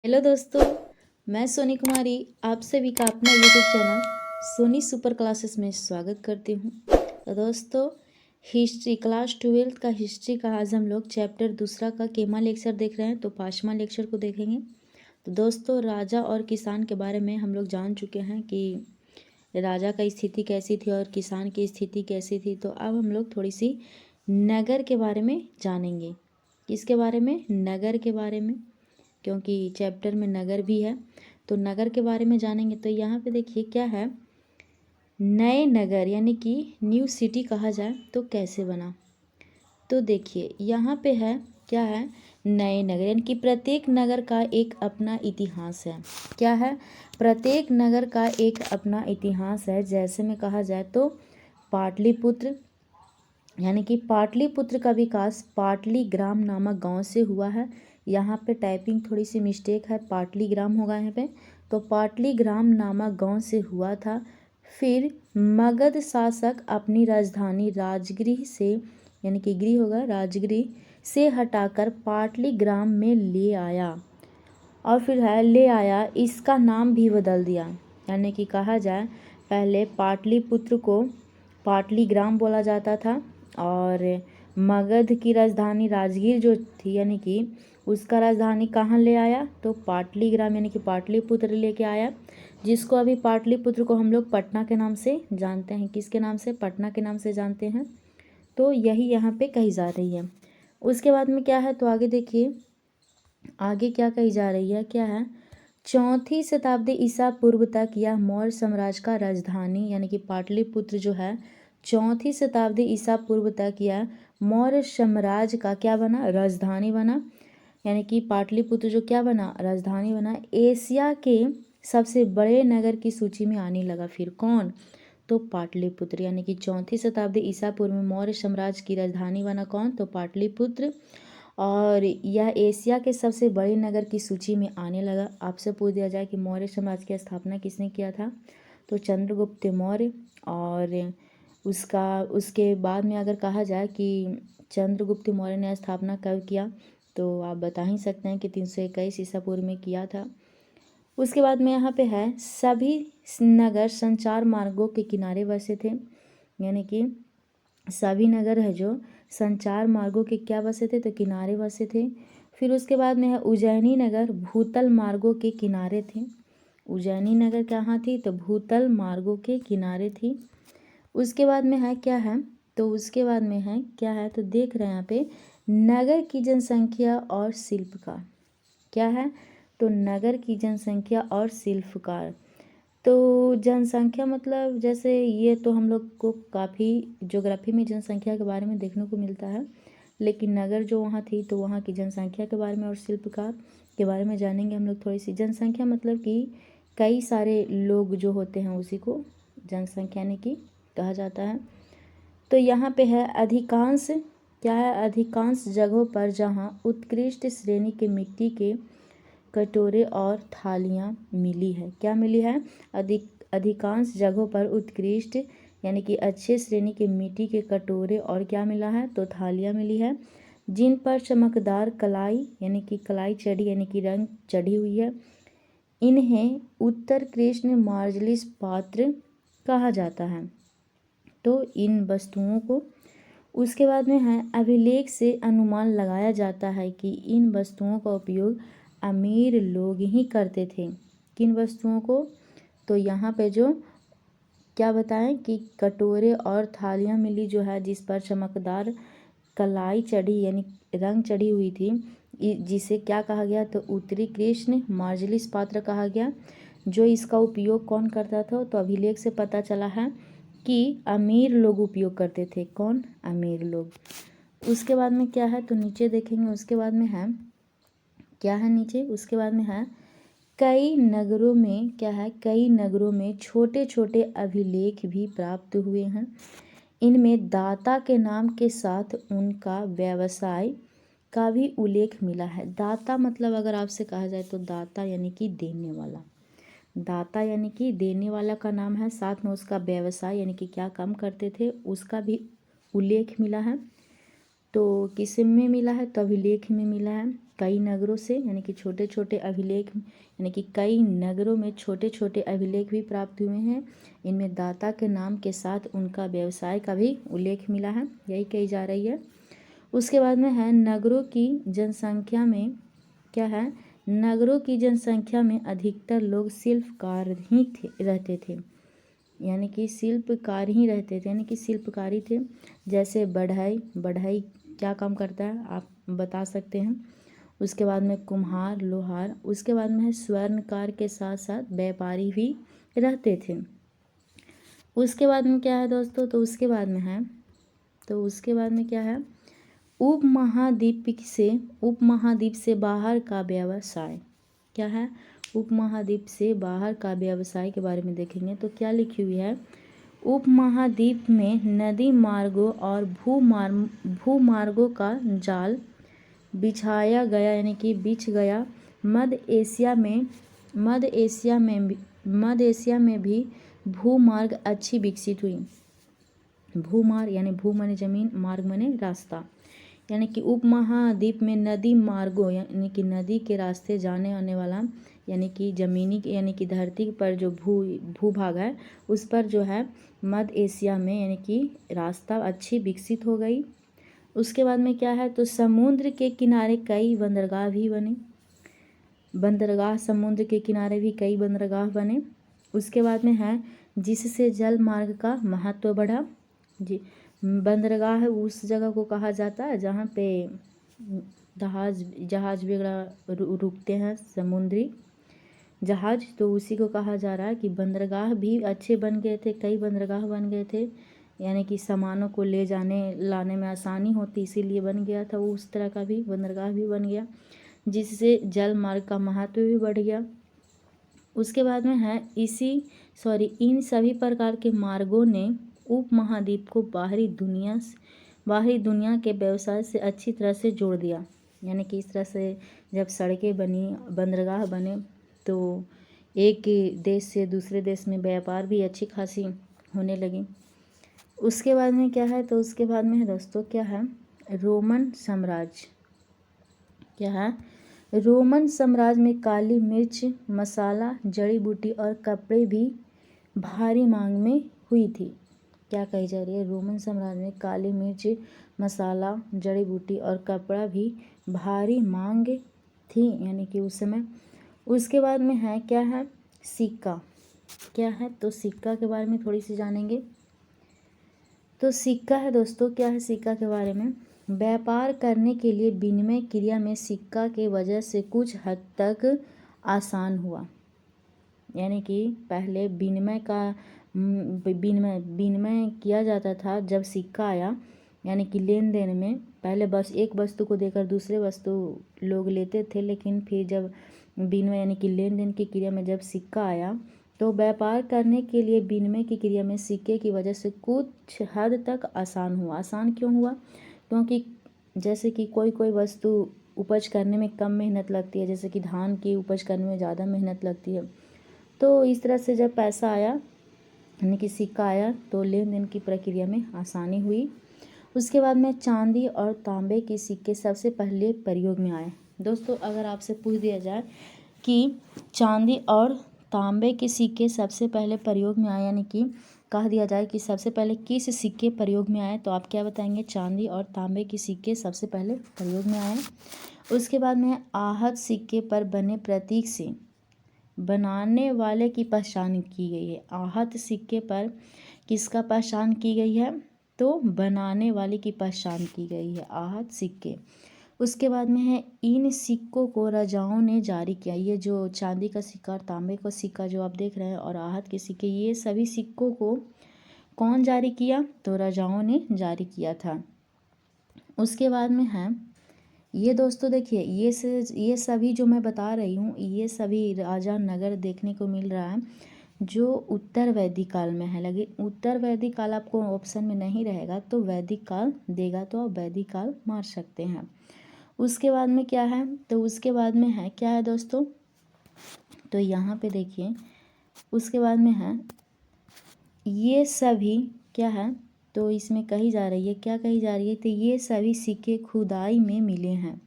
Hello दोस्तों, मैं सोनी कुमारी आप सभी का अपना YouTube channel Soni super classes में स्वागत करती हूँ। तो दोस्तों, हिस्ट्री क्लास 12th का हिस्ट्री का आज हम लोग चैप्टर दूसरा का केमा लेक्चर देख रहे हैं। तो 5वां लेक्चर को देखेंगे। तो दोस्तों, राजा और किसान के बारे में हम लोग जान चुके हैं कि राजा का स्थिति कैसी थी और किसान की स्थिति कैसी थी। तो अब हम लोग थोड़ी सी नगर के बारे में जानेंगे। किसके बारे में? नगर के बारे में, क्योंकि चैप्टर में नगर भी है। तो नगर के बारे में जानेंगे। तो यहाँ पे देखिए क्या है, नए नगर यानी कि न्यू सिटी कहा जाए तो कैसे बना। तो देखिए यहाँ पे है क्या है, नए नगर यानी कि प्रत्येक नगर का एक अपना इतिहास है। क्या है? प्रत्येक नगर का एक अपना इतिहास है। जैसे में कहा जाए तो पाटलिपुत्र यानी कि पाटलिपुत्र का विकास पाटली ग्राम नामक गांव से हुआ है। यहाँ पे टाइपिंग थोड़ी सी मिस्टेक है, पाटली ग्राम होगा यहाँ पे। तो पाटली ग्राम नामक गांव से हुआ था। फिर मगध शासक अपनी राजधानी राजगृह से यानी कि गृह होगा राजगृह से हटाकर पाटली ग्राम में ले आया। और फिर है ले आया, इसका नाम भी बदल दिया। यानी कि कहा जाए पहले पाटलिपुत्र को पाटली ग्राम बोला जाता था और मगध की राजधानी राजगीर जो थी यानी कि उसका राजधानी कहाँ ले आया तो पाटली ग्राम यानी कि पाटलिपुत्र लेके आया, जिसको अभी पाटलिपुत्र को हम लोग पटना के नाम से जानते हैं। किसके नाम से? पटना के नाम से जानते हैं। तो यही यहाँ पे कही जा रही है। उसके बाद में क्या है, तो आगे देखिए आगे क्या कही जा रही है। क्या है, 4वीं शताब्दी ईसा पूर्व तक यह मौर्य साम्राज्य का राजधानी यानी कि पाटलिपुत्र जो है 4वीं शताब्दी ईसा पूर्व तक यह मौर्य साम्राज्य का क्या बना? राजधानी बना। यानी कि पाटलिपुत्र जो क्या बना? राजधानी बना। एशिया के सबसे बड़े नगर की सूची में आने लगा। फिर कौन? तो पाटलिपुत्र। यानी कि 4वीं शताब्दी ईसा पूर्व में मौर्य साम्राज्य की राजधानी बना। कौन? तो पाटलिपुत्र। और यह एशिया के सबसे बड़े नगर की सूची में आने लगा। आपसे पूछ दिया जाए कि मौर्य साम्राज्य की स्थापना किसने किया था, तो चंद्रगुप्त मौर्य। और उसके बाद में अगर कहा जाए कि चंद्रगुप्त मौर्य ने स्थापना कब किया, तो आप बता ही सकते हैं कि 321 ईसा पूर्व में किया था। उसके बाद में यहाँ पे है, सभी नगर संचार मार्गों के किनारे बसे थे। यानी कि सभी नगर है जो संचार मार्गों के क्या बसे थे, तो किनारे बसे थे। फिर उसके बाद में है उज्जैनी नगर भूतल मार्गों के किनारे थे। उज्जैनी नगर कहाँ थी, तो भूतल मार्गों के किनारे थी। उसके बाद में है क्या है, तो उसके बाद में है क्या है, तो देख रहे हैं यहाँ पे नगर की जनसंख्या और शिल्पकार। क्या है, तो नगर की जनसंख्या और शिल्पकार। तो जनसंख्या मतलब जैसे ये तो हम लोग को काफ़ी ज्योग्राफी में जनसंख्या के बारे में देखने को मिलता है, लेकिन नगर जो वहाँ थी तो वहाँ की जनसंख्या के बारे में और शिल्पकार के बारे में जानेंगे हम लोग थोड़ी सी। जनसंख्या मतलब कि कई सारे लोग जो होते हैं उसी को जनसंख्या यानी कि कहा जाता है। तो यहाँ पे है अधिकांश क्या है, अधिकांश जगहों पर जहाँ उत्कृष्ट श्रेणी के मिट्टी के कटोरे और थालियाँ मिली है। क्या मिली है? अधिकांश जगहों पर उत्कृष्ट यानी कि अच्छे श्रेणी के मिट्टी के कटोरे और क्या मिला है, तो थालियाँ मिली है, जिन पर चमकदार कलाई यानी कि कलाई चढ़ी यानी कि रंग चढ़ी हुई है। इन्हें उत्तर कृष्ण मार्जलिस पात्र कहा जाता है। तो इन वस्तुओं को उसके बाद में है, अभिलेख से अनुमान लगाया जाता है कि इन वस्तुओं का उपयोग अमीर लोग ही करते थे। किन वस्तुओं को? तो यहाँ पे जो क्या बताएं कि कटोरे और थालियाँ मिली जो है, जिस पर चमकदार कलाई चढ़ी यानी रंग चढ़ी हुई थी, जिसे क्या कहा गया, तो उत्तरी कृष्ण मार्जलिस पात्र कहा गया। जो इसका उपयोग कौन करता था, तो अभिलेख से पता चला है कि अमीर लोग उपयोग करते थे। कौन? अमीर लोग। उसके बाद में क्या है, तो नीचे देखेंगे। उसके बाद में है क्या है नीचे, उसके बाद में है कई नगरों में क्या है, कई नगरों में छोटे छोटे अभिलेख भी प्राप्त हुए हैं। इनमें दाता के नाम के साथ उनका व्यवसाय का भी उल्लेख मिला है। दाता मतलब अगर आपसे कहा जाए तो दाता यानी कि देने वाला। दाता यानी कि देने वाला का नाम है, साथ में उसका व्यवसाय यानी कि क्या काम करते थे उसका भी उल्लेख मिला है। तो किस में मिला है, तो अभिलेख में मिला है। कई नगरों से यानी कि छोटे छोटे अभिलेख यानी कि कई नगरों में छोटे छोटे अभिलेख भी प्राप्त हुए हैं। इनमें दाता के नाम के साथ उनका व्यवसाय का भी उल्लेख मिला है, यही कही जा रही है। उसके बाद में है नगरों की जनसंख्या में क्या है, नगरों की जनसंख्या में अधिकतर लोग शिल्पकार ही रहते थे, यानी कि शिल्पकार ही रहते थे, यानी कि शिल्पकारी थे। जैसे बढ़ई क्या काम करता है आप बता सकते हैं। उसके बाद में कुम्हार, लोहार, उसके बाद में है स्वर्णकार के साथ साथ व्यापारी भी रहते थे। उसके बाद में क्या है दोस्तों, तो उसके बाद में क्या है, उपमहाद्वीप से बाहर का व्यवसाय। क्या है, उपमहाद्वीप से बाहर का व्यवसाय के बारे में देखेंगे तो क्या लिखी हुई है, उपमहाद्वीप में नदी मार्गों और भूमार्गों का जाल बिछाया गया, यानी कि बिछ गया। मध्य एशिया में भी भूमार्ग अच्छी विकसित हुई। भूमार्ग यानी भू माने जमीन, मार्ग माने रास्ता, यानी कि उपमहाद्वीप में नदी मार्गों यानी कि नदी के रास्ते जाने आने वाला, यानी कि जमीनी यानी कि धरती पर जो भूभाग है उस पर जो है मध्य एशिया में यानी कि रास्ता अच्छी विकसित हो गई। उसके बाद में क्या है, तो समुद्र के किनारे कई बंदरगाह भी बने, समुद्र के किनारे भी कई बंदरगाह बने। उसके बाद में है जिससे जल मार्ग का महत्व बढ़ा। जी, बंदरगाह उस जगह को कहा जाता है जहाँ पे जहाज वगैरह रुकते हैं, समुद्री जहाज, तो उसी को कहा जा रहा है कि बंदरगाह भी अच्छे बन गए थे, कई बंदरगाह बन गए थे, यानी कि सामानों को ले जाने लाने में आसानी होती इसीलिए बन गया था, वो उस तरह का भी बंदरगाह भी बन गया, जिससे जल मार्ग का महत्व भी बढ़ गया। उसके बाद में है इन सभी प्रकार के मार्गों ने उपमहाद्वीप को बाहरी दुनिया के व्यवसाय से अच्छी तरह से जोड़ दिया, यानी कि इस तरह से जब सड़कें बनी, बंदरगाह बने, तो एक देश से दूसरे देश में व्यापार भी अच्छी खासी होने लगी। उसके बाद में क्या है, तो उसके बाद में है दोस्तों क्या है, रोमन साम्राज्य। क्या है, रोमन साम्राज्य में काली मिर्च, मसाला, जड़ी बूटी और कपड़े भी भारी मांग में हुई थी। क्या कही जा रही है, रोमन साम्राज्य में काली मिर्च, मसाला, जड़ी बूटी और कपड़ा भी भारी मांग थी, यानी कि उस समय। उसके बाद में है क्या है, सिक्का। क्या है, तो सिक्का के बारे में थोड़ी सी जानेंगे। तो सिक्का है दोस्तों, क्या है सिक्का के बारे में, व्यापार करने के लिए विनिमय क्रिया में सिक्का के वजह से कुछ हद तक आसान हुआ, यानी कि पहले विनिमय किया जाता था जब सिक्का आया, यानी कि लेन देन में पहले बस एक वस्तु को देकर दूसरे वस्तु लोग लेते थे, लेकिन फिर जब विनिमय यानी कि लेन देन की क्रिया में जब सिक्का आया तो व्यापार करने के लिए विनिमय की क्रिया में सिक्के की वजह से कुछ हद तक आसान हुआ। आसान क्यों हुआ, क्योंकि जैसे कि कोई वस्तु उपज करने में कम मेहनत लगती है, जैसे कि धान की उपज करने में ज़्यादा मेहनत लगती है, तो इस तरह से जब पैसा आया यानी कि सिक्का आया तो लेन देन की प्रक्रिया में आसानी हुई। उसके बाद में चांदी और तांबे के सिक्के सबसे पहले प्रयोग में आए। दोस्तों अगर आपसे पूछ दिया जाए कि चांदी और तांबे के सिक्के सबसे पहले प्रयोग में आए, यानी कि कह दिया जाए कि सबसे पहले किस सिक्के प्रयोग में आए, तो आप क्या बताएंगे, चांदी और तांबे के सिक्के सबसे पहले प्रयोग में आए। उसके बाद में आहत सिक्के पर बने प्रतीक से बनाने वाले की पहचान की गई है। आहत सिक्के पर किसका पहचान की गई है, तो बनाने वाले की पहचान की गई है, आहत सिक्के। उसके बाद में है इन सिक्कों को राजाओं ने जारी किया। ये जो चांदी का सिक्का और तांबे का सिक्का जो आप देख रहे हैं और आहत के सिक्के, ये सभी सिक्कों को कौन जारी किया, तो राजाओं ने जारी किया था। उसके बाद में है ये दोस्तों देखिए ये सभी जो मैं बता रही हूँ ये सभी राजा नगर देखने को मिल रहा है जो उत्तर वैदिक काल में है। लेकिन उत्तर वैदिक काल आपको ऑप्शन में नहीं रहेगा तो वैदिक काल देगा, तो आप वैदिक काल मार सकते हैं। उसके बाद में क्या है, तो उसके बाद में है क्या है दोस्तों, तो यहाँ पे देखिए उसके बाद में है ये सभी क्या है, तो इसमें कही जा रही है, क्या कही जा रही है, तो ये सभी सिक्के खुदाई में मिले हैं।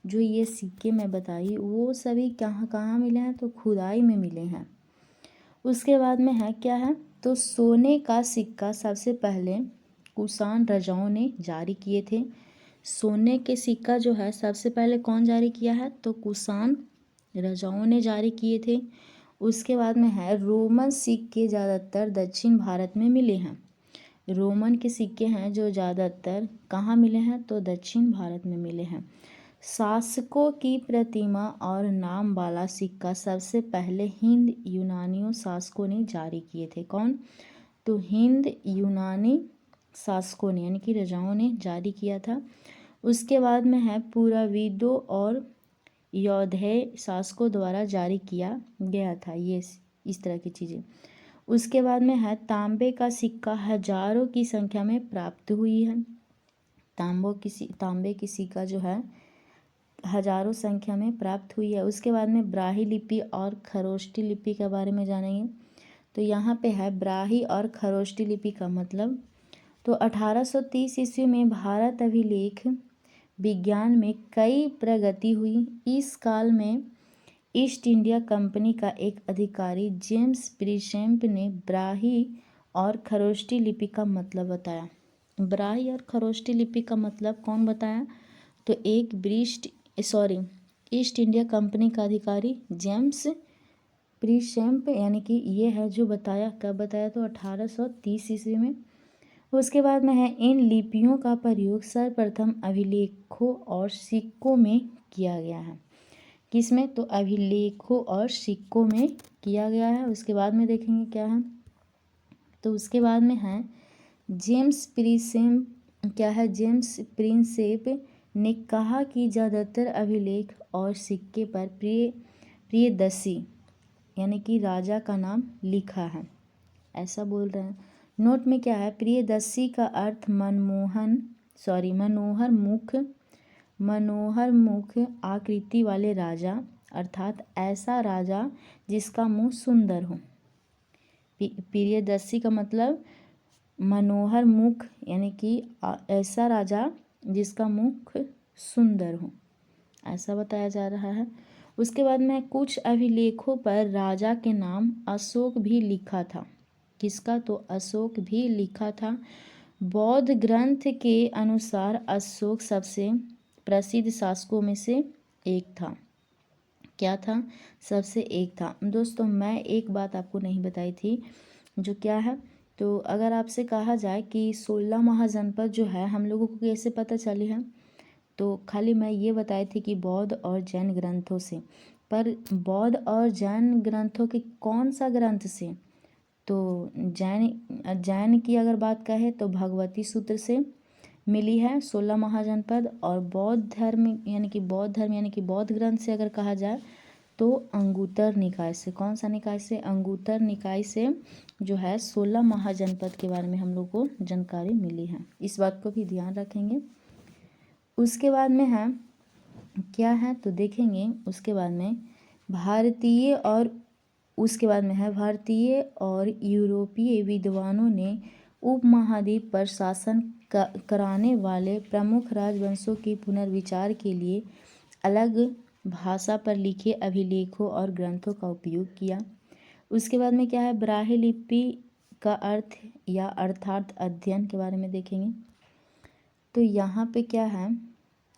जो ये सिक्के मैं बताई वो सभी कहाँ कहाँ मिले हैं, तो खुदाई में मिले हैं। उसके बाद में है क्या है, तो सोने का सिक्का सबसे पहले कुषाण राजाओं ने जारी किए थे। सोने के सिक्का जो है सबसे पहले कौन जारी किया है, तो कुषाण राजाओं ने जारी किए थे। उसके बाद में है रोमन सिक्के ज़्यादातर दक्षिण भारत में मिले हैं। रोमन के सिक्के हैं जो ज़्यादातर कहाँ मिले हैं, तो दक्षिण भारत में मिले हैं। शासकों की प्रतिमा और नाम वाला सिक्का सबसे पहले हिंद यूनानियों शासकों ने जारी किए थे। कौन, तो हिंद यूनानी शासकों ने यानी कि राजाओं ने जारी किया था। उसके बाद में है पुराविदों और यौधेय शासकों द्वारा जारी किया गया था, ये इस तरह की चीज़ें। उसके बाद में है तांबे का सिक्का हजारों की संख्या में प्राप्त हुई है। तांबे की सिक्का जो है हजारों संख्या में प्राप्त हुई है। उसके बाद में ब्राही लिपि और खरोष्टी लिपि के बारे में जानेंगे। तो यहाँ पे है ब्राही और खरोष्टी लिपि का मतलब, तो 1830 ईस्वी में भारत अभिलेख विज्ञान में कई प्रगति हुई। इस काल में ईस्ट इंडिया कंपनी का एक अधिकारी जेम्स प्रीसेम्प ने ब्राही और खरोष्टी लिपि का मतलब बताया। ब्राही और खरोष्टी लिपि का मतलब कौन बताया, तो ईस्ट इंडिया कंपनी का अधिकारी जेम्स प्रीसेम्प यानी कि ये है जो बताया। कब बताया, तो 1830 ईस्वी में। उसके बाद में है इन लिपियों का प्रयोग सर्वप्रथम अभिलेखों और सिक्कों में किया गया है। किसमें, तो अभिलेखों और सिक्कों में किया गया है। उसके बाद में देखेंगे क्या है, तो उसके बाद में है जेम्स प्रिंसेप ने कहा कि ज़्यादातर अभिलेख और सिक्के पर प्रियदर्शी यानी कि राजा का नाम लिखा है, ऐसा बोल रहे हैं। नोट में क्या है, प्रियदर्शी का अर्थ मनोहर मुख आकृति वाले राजा, अर्थात ऐसा राजा जिसका मुंह सुंदर हो। प्रियदर्शी का मतलब मनोहर मुख यानी कि ऐसा राजा जिसका मुख सुंदर हो, ऐसा बताया जा रहा है। उसके बाद में कुछ अभिलेखों पर राजा के नाम अशोक भी लिखा था। किसका, तो अशोक भी लिखा था। बौद्ध ग्रंथ के अनुसार अशोक सबसे प्रसिद्ध शासकों में से एक था। क्या था, सबसे एक था। दोस्तों मैं एक बात आपको नहीं बताई थी, जो क्या है, तो अगर आपसे कहा जाए कि 16 महाजनपद जो है हम लोगों को कैसे पता चली है, तो खाली मैं ये बताई थी कि बौद्ध और जैन ग्रंथों से। पर बौद्ध और जैन ग्रंथों के कौन सा ग्रंथ से, तो जैन की अगर बात कहें तो भगवती सूत्र से मिली है 16 महाजनपद। और बौद्ध धर्म यानी कि बौद्ध ग्रंथ से अगर कहा जाए तो अंगुत्तर निकाय से। कौन सा निकाय से, अंगुत्तर निकाय से जो है 16 महाजनपद के बारे में हम लोग को जानकारी मिली है। इस बात को भी ध्यान रखेंगे। उसके बाद में है क्या है, तो देखेंगे उसके बाद में भारतीय और यूरोपीय विद्वानों ने उपमहाद्वीप पर शासन कराने वाले प्रमुख राजवंशों की पुनर्विचार के लिए अलग भाषा पर लिखे अभिलेखों और ग्रंथों का उपयोग किया। उसके बाद में क्या है, ब्राह्मी लिपि का अर्थ या अर्थात अध्ययन के बारे में देखेंगे। तो यहाँ पे क्या है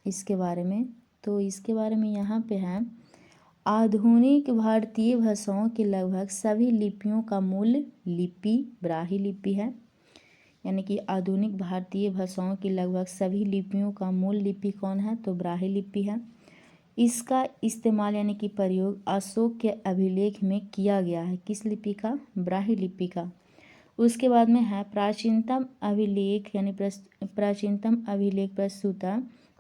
इसके बारे में, तो इसके बारे में यहाँ पे है आधुनिक भारतीय भाषाओं के लगभग सभी लिपियों का मूल लिपि ब्राह्मी लिपि है। यानी कि आधुनिक भारतीय भाषाओं की लगभग सभी लिपियों का मूल लिपि कौन है, तो ब्राह्मी लिपि है। इसका इस्तेमाल यानी कि प्रयोग अशोक के अभिलेख में किया गया है। किस लिपि का, ब्राह्मी लिपि का। उसके बाद में है प्राचीनतम अभिलेख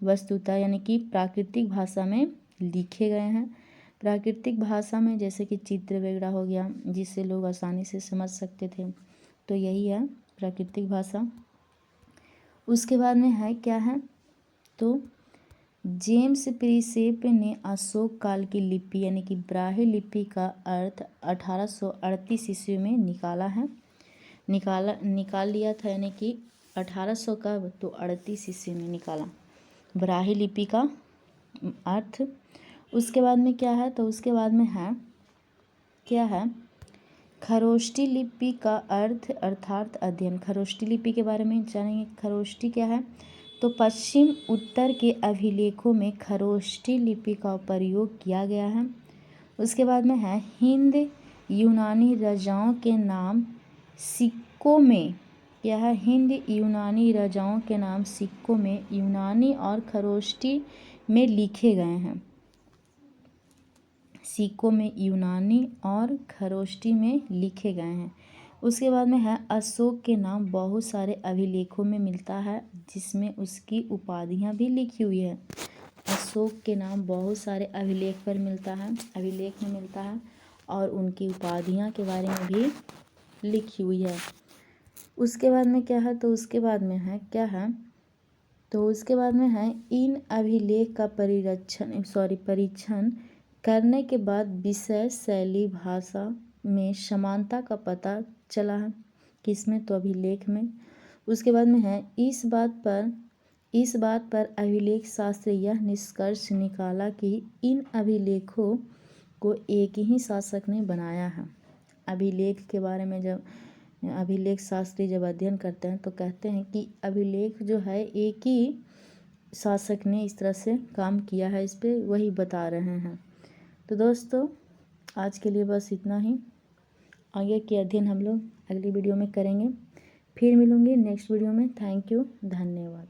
वस्तुतः यानी कि प्राकृतिक भाषा में लिखे गए हैं। प्राकृतिक भाषा में जैसे कि चित्र वगैरह हो गया, जिससे लोग आसानी से समझ सकते थे, तो यही है प्राकृतिक भाषा। उसके बाद में है क्या है, तो जेम्स प्रिंसेप ने अशोक काल की लिपि यानी कि ब्राह्मी लिपि का अर्थ 1838 ईस्वी में निकाल लिया था। यानी कि 1800 का, तो 38 ईस्वी में निकाला ब्राह्मी लिपि का अर्थ। उसके बाद में क्या है, तो उसके बाद में है क्या है, खरोष्टी लिपि का अर्थ अर्थात अध्ययन। खरोष्टी लिपि के बारे में जानेंगे। खरोष्टी क्या है, तो पश्चिम उत्तर के अभिलेखों में खरोष्टी लिपि का प्रयोग किया गया है। उसके बाद में है हिंद यूनानी राजाओं के नाम सिक्कों में क्या है, हिंद यूनानी राजाओं के नाम सिक्कों में यूनानी और खरोष्टी में लिखे गए हैं। सिक्कों में यूनानी और खरोष्टी में लिखे गए हैं। उसके बाद में है अशोक के नाम बहुत सारे अभिलेखों में मिलता है, जिसमें उसकी उपाधियां भी लिखी हुई है। अशोक के नाम बहुत सारे अभिलेख पर मिलता है, अभिलेख में मिलता है, और उनकी उपाधियां के बारे में भी लिखी हुई है। उसके बाद में क्या है, तो उसके बाद में है क्या है, तो उसके बाद में है इन अभिलेख का परीक्षण करने के बाद विषय शैली भाषा में समानता का पता चला है। किसमें, तो अभिलेख में। उसके बाद में है इस बात पर अभिलेख शास्त्र यह निष्कर्ष निकाला कि इन अभिलेखों को एक ही शासक ने बनाया है। अभिलेख के बारे में जब अभिलेख शास्त्री जब अध्ययन करते हैं तो कहते हैं कि अभिलेख जो है एक ही शासक ने इस तरह से काम किया है, इस पे वही बता रहे हैं। तो दोस्तों आज के लिए बस इतना ही। आगे के अध्ययन हम लोग अगली वीडियो में करेंगे। फिर मिलूंगी नेक्स्ट वीडियो में। थैंक यू, धन्यवाद।